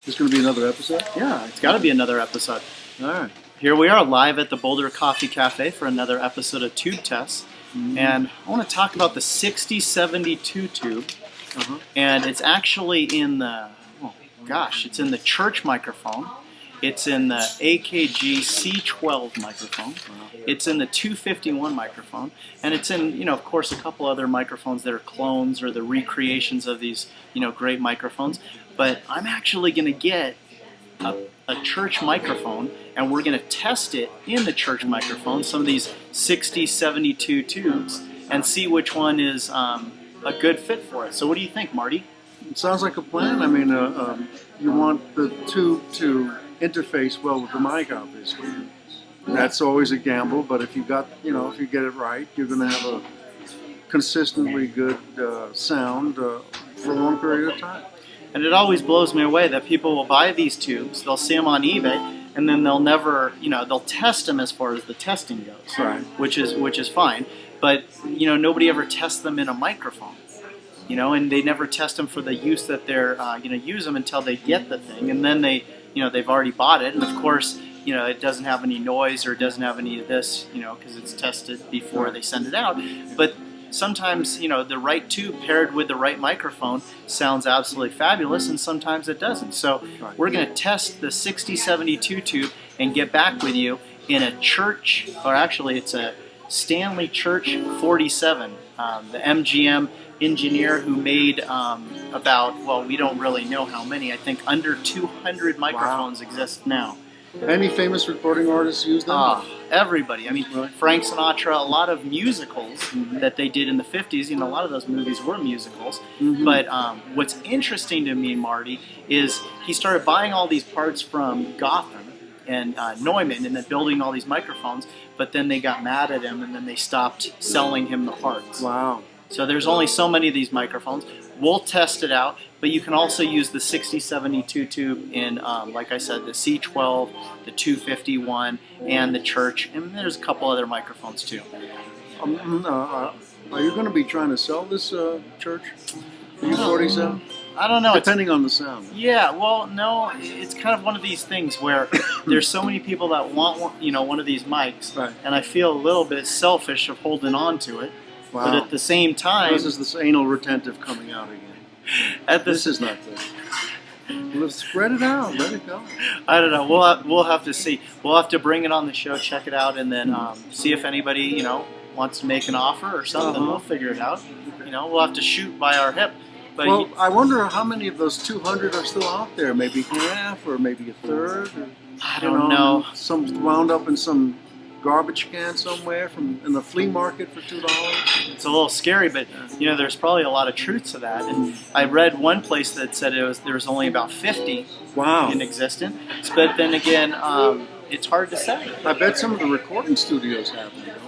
There's going to be another episode? Yeah, it's got to be another episode. All right. Here we are live at the Boulder Coffee Cafe for another episode of Tube Tests. And I want to talk about the 6072 tube. And it's actually in the, it's in the church microphone. It's in the AKG C12 microphone. It's in the 251 microphone. And it's in, of course, a couple other microphones that are clones or the recreations of these, great microphones. But I'm actually going to get a church microphone, and we're going to test it in the church microphone, some of these 6072 tubes, and see which one is a good fit for it. So what do you think, Marty? It sounds like a plan. I mean, you want the tube to interface well with the mic, obviously. That's always a gamble, but if you got, if you get it right, you're going to have a consistently good sound for a long period of time. And it always blows me away that people will buy these tubes, they'll see them on eBay, and then they'll never, they'll test them as far as the testing goes, right? Which is fine. But nobody ever tests them in a microphone, and they never test them for the use that they're going to use them until they get the thing, and then they, they've already bought it, and of course, it doesn't have any noise or it doesn't have any of this, because it's tested before they send it out. But sometimes, the right tube paired with the right microphone sounds absolutely fabulous, and sometimes it doesn't. So we're going to test the 6072 tube and get back with you in a church, or actually it's a Stanley Church 47, the MGM engineer who made we don't really know how many. I think under 200 microphones exist now. Any famous recording artists use them? Everybody. I mean, Frank Sinatra, a lot of musicals that they did in the 50s, a lot of those movies were musicals. But what's interesting to me, Marty, is he started buying all these parts from Gotham and Neumann and then building all these microphones, but then they got mad at him and then they stopped selling him the parts. Wow. So there's only so many of these microphones. We'll test it out, but you can also use the 6072 tube in, like I said, the C12, the 251, and the church, and there's a couple other microphones too. Are you going to be trying to sell this church? U47? I don't know. Depending on the sound. Yeah, well, no, it's kind of one of these things where there's so many people that want one of these mics, and I feel a little bit selfish of holding on to it. Wow. But at the same time, this is this anal retentive coming out again. This is not good. Let's spread it out. Let it go. I don't know. We'll have to see. We'll have to bring it on the show, check it out, and then see if anybody wants to make an offer or something. We'll figure it out. We'll have to shoot by our hip. But well, I wonder how many of those 200 are still out there. Maybe half, or maybe a third. Or, I don't know. Some wound up in some garbage can somewhere in the flea market for $2. It's a little scary, but there's probably a lot of truth to that. And I read one place that said there was only about 50 in existence. But then again, it's hard to say. I bet some of the recording studios have them.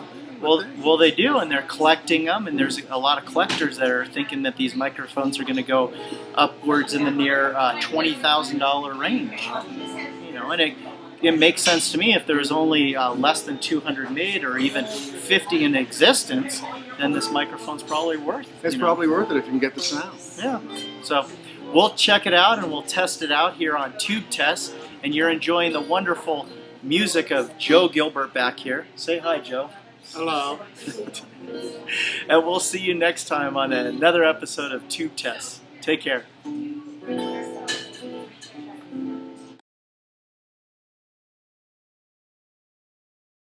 Well, they do, and they're collecting them, and there's a lot of collectors that are thinking that these microphones are going to go upwards in the near $20,000 range. And it makes sense to me. If there's only less than 200 made or even 50 in existence, then this microphone's probably worth it. It's probably worth it if you can get the sound. Yeah. So we'll check it out and we'll test it out here on Tube Tests. And you're enjoying the wonderful music of Joe Gilbert back here. Say hi, Joe. Hello. And we'll see you next time on another episode of Tube Tests. Take care.